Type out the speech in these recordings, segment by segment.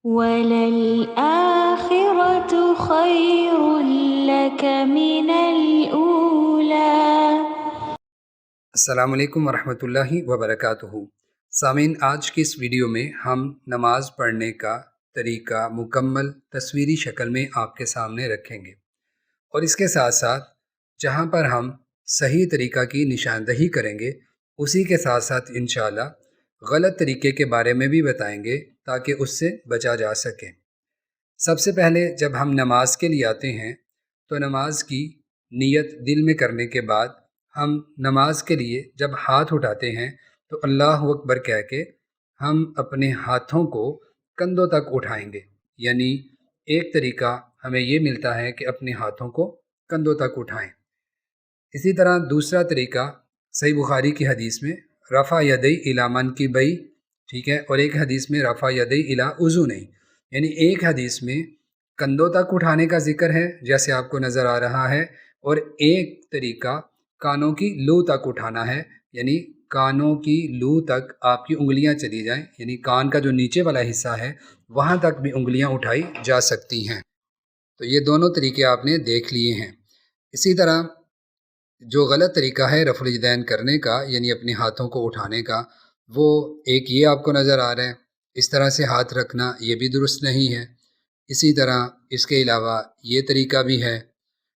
وَلَلْآخِرَةُ خَيْرٌ لَكَ مِنَ الْأُولَى۔ السلام علیکم ورحمۃ اللہ وبرکاتہ۔ سامعین، آج کی اس ویڈیو میں ہم نماز پڑھنے کا طریقہ مکمل تصویری شکل میں آپ کے سامنے رکھیں گے، اور اس کے ساتھ ساتھ جہاں پر ہم صحیح طریقہ کی نشاندہی کریں گے، اسی کے ساتھ ساتھ انشاءاللہ غلط طریقے کے بارے میں بھی بتائیں گے تاکہ اس سے بچا جا سکے۔ سب سے پہلے جب ہم نماز کے لیے آتے ہیں تو نماز کی نیت دل میں کرنے کے بعد ہم نماز کے لیے جب ہاتھ اٹھاتے ہیں تو اللہ اکبر کہہ کے ہم اپنے ہاتھوں کو کندھوں تک اٹھائیں گے، یعنی ایک طریقہ ہمیں یہ ملتا ہے کہ اپنے ہاتھوں کو کندھوں تک اٹھائیں۔ اسی طرح دوسرا طریقہ صحیح بخاری کی حدیث میں رفع یدی الی منکبی، ٹھیک ہے، اور ایک حدیث میں رفع یدی الی اذنی، یعنی ایک حدیث میں کندھوں تک اٹھانے کا ذکر ہے جیسے آپ کو نظر آ رہا ہے، اور ایک طریقہ کانوں کی لو تک اٹھانا ہے، یعنی کانوں کی لو تک آپ کی انگلیاں چلی جائیں، یعنی کان کا جو نیچے والا حصہ ہے وہاں تک بھی انگلیاں اٹھائی جا سکتی ہیں۔ تو یہ دونوں طریقے آپ نے دیکھ لیے ہیں۔ اسی طرح جو غلط طریقہ ہے رفع الیدین کرنے کا، یعنی اپنے ہاتھوں کو اٹھانے کا، وہ ایک یہ آپ کو نظر آ رہا ہے، اس طرح سے ہاتھ رکھنا یہ بھی درست نہیں ہے۔ اسی طرح اس کے علاوہ یہ طریقہ بھی ہے،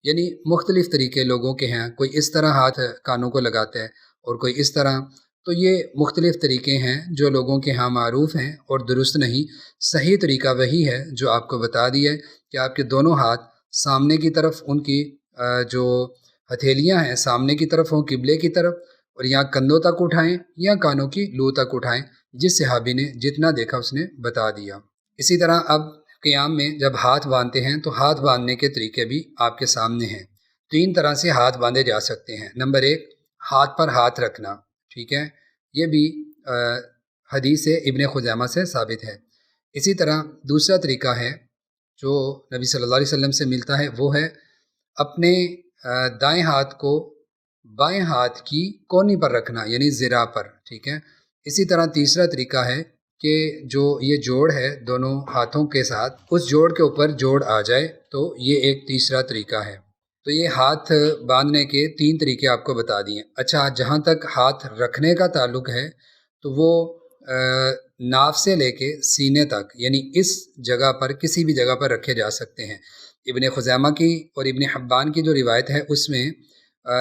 یعنی مختلف طریقے لوگوں کے ہیں، کوئی اس طرح ہاتھ کانوں کو لگاتا ہے اور کوئی اس طرح، تو یہ مختلف طریقے ہیں جو لوگوں کے ہاں معروف ہیں اور درست نہیں۔ صحیح طریقہ وہی ہے جو آپ کو بتا دیا ہے کہ آپ کے دونوں ہاتھ سامنے کی طرف، ان کی جو ہتھیلیاں ہیں سامنے کی طرف ہوں، قبلے کی طرف، اور یا کندھوں تک اٹھائیں یا کانوں کی لو تک اٹھائیں، جس صحابی نے جتنا دیکھا اس نے بتا دیا۔ اسی طرح اب قیام میں جب ہاتھ باندھتے ہیں تو ہاتھ باندھنے کے طریقے بھی آپ کے سامنے ہیں۔ 3 طرح سے ہاتھ باندھے جا سکتے ہیں۔ نمبر 1، ہاتھ پر ہاتھ رکھنا، ٹھیک ہے، یہ بھی حدیث ابن خزیمہ سے ثابت ہے۔ اسی طرح دوسرا طریقہ ہے جو نبی صلی اللہ علیہ وسلم سے ملتا ہے، وہ ہے اپنے دائیں ہاتھ کو بائیں ہاتھ کی کونی پر رکھنا، یعنی ذراع پر، ٹھیک ہے۔ اسی طرح تیسرا طریقہ ہے کہ جو یہ جوڑ ہے دونوں ہاتھوں کے ساتھ، اس جوڑ کے اوپر جوڑ آ جائے، تو یہ ایک تیسرا طریقہ ہے۔ تو یہ ہاتھ باندھنے کے 3 طریقے آپ کو بتا دیے۔ اچھا، جہاں تک ہاتھ رکھنے کا تعلق ہے تو وہ ناف سے لے کے سینے تک، یعنی اس جگہ پر کسی بھی جگہ پر رکھے جا سکتے ہیں۔ ابن خزیمہ کی اور ابن حبان کی جو روایت ہے اس میں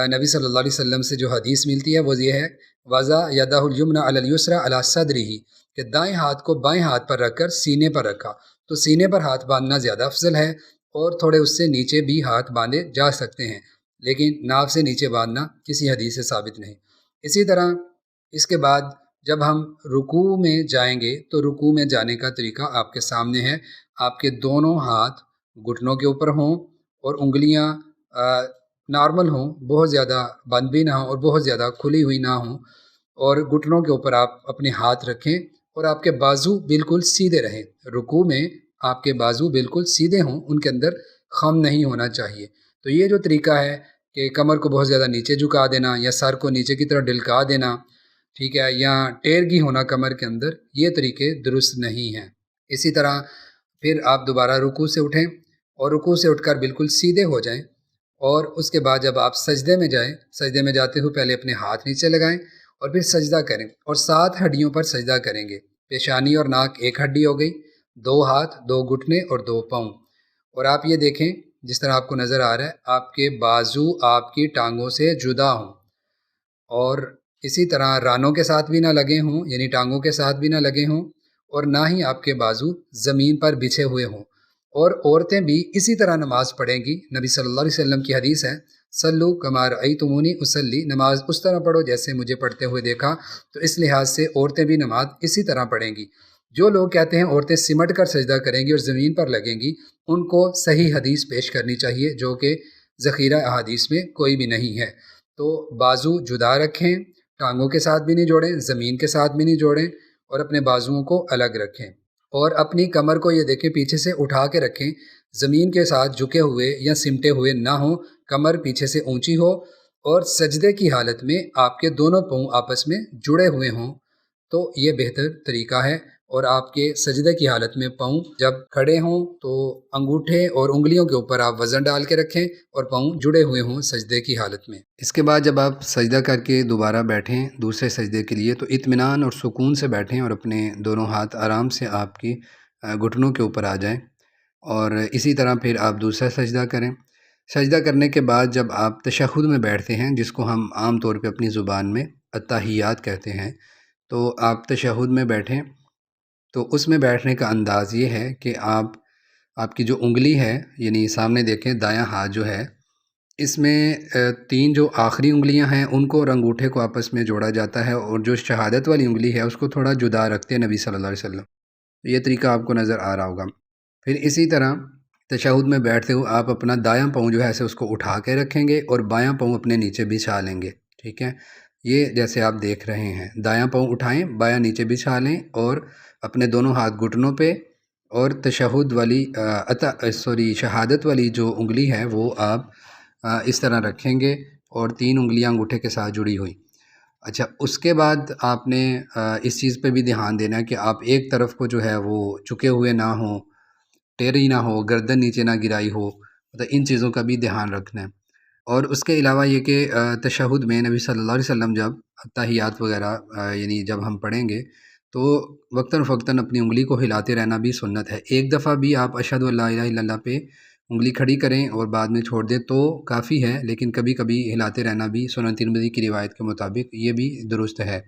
نبی صلی اللہ علیہ وسلم سے جو حدیث ملتی ہے وہ یہ ہے، وضع یدہ الیمنی علی الیسری علی صدرہ، کہ دائیں ہاتھ کو بائیں ہاتھ پر رکھ کر سینے پر رکھا۔ تو سینے پر ہاتھ باندھنا زیادہ افضل ہے، اور تھوڑے اس سے نیچے بھی ہاتھ باندھے جا سکتے ہیں، لیکن ناف سے نیچے باندھنا کسی حدیث سے ثابت نہیں۔ اسی طرح اس کے بعد جب ہم رکوع میں جائیں گے تو رکوع میں جانے کا طریقہ آپ کے سامنے ہے۔ آپ کے دونوں ہاتھ گھٹنوں کے اوپر ہوں اور انگلیاں نارمل ہوں، بہت زیادہ بند بھی نہ ہوں اور بہت زیادہ کھلی ہوئی نہ ہوں، اور گھٹنوں کے اوپر آپ اپنے ہاتھ رکھیں اور آپ کے بازو بالکل سیدھے رہیں۔ رکوع میں آپ کے بازو بالکل سیدھے ہوں، ان کے اندر خم نہیں ہونا چاہیے۔ تو یہ جو طریقہ ہے کہ کمر کو بہت زیادہ نیچے جھکا دینا یا سر کو نیچے کی طرف ڈلکا دینا، ٹھیک ہے، یا ٹیرگی ہونا کمر کے اندر، یہ طریقے درست نہیں ہیں۔ اسی طرح پھر آپ دوبارہ رکوع سے اٹھیں اور رکوع سے اٹھ کر بالکل سیدھے ہو جائیں، اور اس کے بعد جب آپ سجدے میں جائیں، سجدے میں جاتے ہوئے پہلے اپنے ہاتھ نیچے لگائیں اور پھر سجدہ کریں، اور 7 ہڈیوں پر سجدہ کریں گے۔ پیشانی اور ناک ایک ہڈی ہو گئی، 2 ہاتھ، 2 گھٹنے اور 2 پاؤں۔ اور آپ یہ دیکھیں جس طرح آپ کو نظر آ رہا ہے، آپ کے بازو آپ کی ٹانگوں سے جدا ہوں، اور اسی طرح رانوں کے ساتھ بھی نہ لگے ہوں، یعنی ٹانگوں کے ساتھ بھی نہ لگے ہوں، اور نہ ہی آپ کے بازو زمین پر بچھے ہوئے ہوں۔ اور عورتیں بھی اسی طرح نماز پڑھیں گی۔ نبی صلی اللہ علیہ وسلم کی حدیث ہے، صلو کما رأیتمونی اصلی، نماز اس طرح پڑھو جیسے مجھے پڑھتے ہوئے دیکھا۔ تو اس لحاظ سے عورتیں بھی نماز اسی طرح پڑھیں گی۔ جو لوگ کہتے ہیں عورتیں سمٹ کر سجدہ کریں گی اور زمین پر لگیں گی، ان کو صحیح حدیث پیش کرنی چاہیے جو کہ ذخیرہ احادیث میں کوئی بھی نہیں ہے۔ تو بازو جدا رکھیں، ٹانگوں کے ساتھ بھی نہیں جوڑیں، زمین کے ساتھ بھی نہیں جوڑیں، اور اپنے بازوؤں کو الگ رکھیں، اور اپنی کمر کو یہ دیکھیں پیچھے سے اٹھا کے رکھیں، زمین کے ساتھ جھکے ہوئے یا سمٹے ہوئے نہ ہوں، کمر پیچھے سے اونچی ہو، اور سجدے کی حالت میں آپ کے دونوں پاؤں آپس میں جڑے ہوئے ہوں، تو یہ بہتر طریقہ ہے۔ اور آپ کے سجدے کی حالت میں پاؤں جب کھڑے ہوں تو انگوٹھے اور انگلیوں کے اوپر آپ وزن ڈال کے رکھیں اور پاؤں جڑے ہوئے ہوں سجدے کی حالت میں۔ اس کے بعد جب آپ سجدہ کر کے دوبارہ بیٹھیں دوسرے سجدے کے لیے تو اطمینان اور سکون سے بیٹھیں اور اپنے دونوں ہاتھ آرام سے آپ کی گھٹنوں کے اوپر آ جائیں، اور اسی طرح پھر آپ دوسرا سجدہ کریں۔ سجدہ کرنے کے بعد جب آپ تشہد میں بیٹھتے ہیں، جس کو ہم عام طور پہ اپنی زبان میں التحیات کہتے ہیں، تو آپ تشہد میں بیٹھیں تو اس میں بیٹھنے کا انداز یہ ہے کہ آپ کی جو انگلی ہے، یعنی سامنے دیکھیں دایاں ہاتھ جو ہے، اس میں تین جو آخری انگلیاں ہیں ان کو اور انگوٹھے کو آپس میں جوڑا جاتا ہے، اور جو شہادت والی انگلی ہے اس کو تھوڑا جدا رکھتے ہیں نبی صلی اللہ علیہ وسلم۔ یہ طریقہ آپ کو نظر آ رہا ہوگا۔ پھر اسی طرح تشہد میں بیٹھتے ہوئے آپ اپنا دایاں پاؤں جو ہے ایسے اس کو اٹھا کے رکھیں گے اور بایاں پاؤں اپنے نیچے بچھا لیں گے، ٹھیک ہے؟ یہ جیسے آپ دیکھ رہے ہیں، دایاں پاؤں اٹھائیں، بایاں نیچے بچھا لیں اور اپنے دونوں ہاتھ گھٹنوں پہ، اور تشہد والی شہادت والی جو انگلی ہے وہ آپ اس طرح رکھیں گے، اور تین انگلیاں انگوٹھے کے ساتھ جڑی ہوئی۔ اچھا، اس کے بعد آپ نے اس چیز پہ بھی دھیان دینا ہے کہ آپ ایک طرف کو جو ہے وہ جھکے ہوئے نہ ہوں، ٹیڑھی نہ ہو، گردن نیچے نہ گرائی ہو، مطلب ان چیزوں کا بھی دھیان رکھنا ہے۔ اور اس کے علاوہ یہ کہ تشہد میں نبی صلی اللہ علیہ وسلم جب تحیات وغیرہ یعنی جب ہم پڑھیں گے تو وقتاً فوقتاً اپنی انگلی کو ہلاتے رہنا بھی سنت ہے۔ ایک دفعہ بھی آپ اشہد ان لا الہ الا اللہ پہ انگلی کھڑی کریں اور بعد میں چھوڑ دیں تو کافی ہے، لیکن کبھی کبھی ہلاتے رہنا بھی سنن ترمذی کی روایت کے مطابق یہ بھی درست ہے۔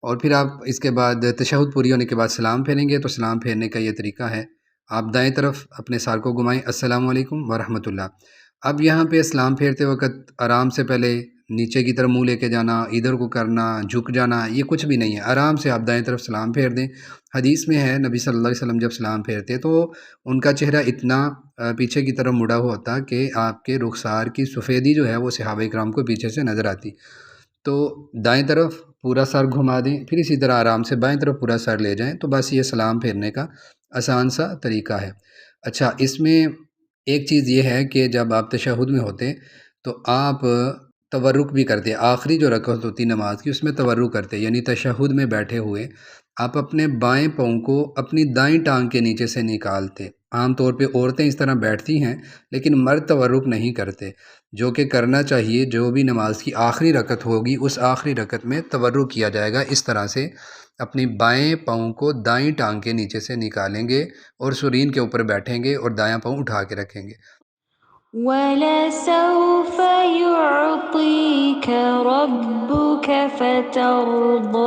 اور پھر آپ اس کے بعد تشہد پوری ہونے کے بعد سلام پھیریں گے، تو سلام پھیرنے کا یہ طریقہ ہے، آپ دائیں طرف اپنے سار کو گھمائیں، السلام علیکم ورحمۃ اللہ۔ اب یہاں پہ سلام پھیرتے وقت آرام سے پہلے نیچے کی طرف منہ لے کے جانا، ادھر کو کرنا، جھک جانا، یہ کچھ بھی نہیں ہے، آرام سے آپ دائیں طرف سلام پھیر دیں۔ حدیث میں ہے نبی صلی اللہ علیہ وسلم جب سلام پھیرتے تو ان کا چہرہ اتنا پیچھے کی طرف مڑا ہوا ہوتا کہ آپ کے رخسار کی سفیدی جو ہے وہ صحابہ کرام کو پیچھے سے نظر آتی۔ تو دائیں طرف پورا سر گھما دیں، پھر اسی طرح آرام سے بائیں طرف پورا سر لے جائیں، تو بس یہ سلام پھیرنے کا آسان سا طریقہ ہے۔ اچھا، اس میں ایک چیز یہ ہے کہ جب آپ تشہد میں ہوتے تو آپ تورک بھی کرتے، آخری جو رکعت ہوتی نماز کی اس میں تورک کرتے، یعنی تشہد میں بیٹھے ہوئے آپ اپنے بائیں پاؤں کو اپنی دائیں ٹانگ کے نیچے سے نکالتے۔ عام طور پہ عورتیں اس طرح بیٹھتی ہیں لیکن مرد تورک نہیں کرتے، جو کہ کرنا چاہیے۔ جو بھی نماز کی آخری رکعت ہوگی اس آخری رکعت میں تورک کیا جائے گا، اس طرح سے اپنی بائیں پاؤں کو دائیں ٹانگ کے نیچے سے نکالیں گے اور سرین کے اوپر بیٹھیں گے اور دایاں پاؤں اٹھا کے رکھیں گے۔ وَلَسَوْفَ يُعْطِيكَ رَبُّكَ فَتَرْضَىٰ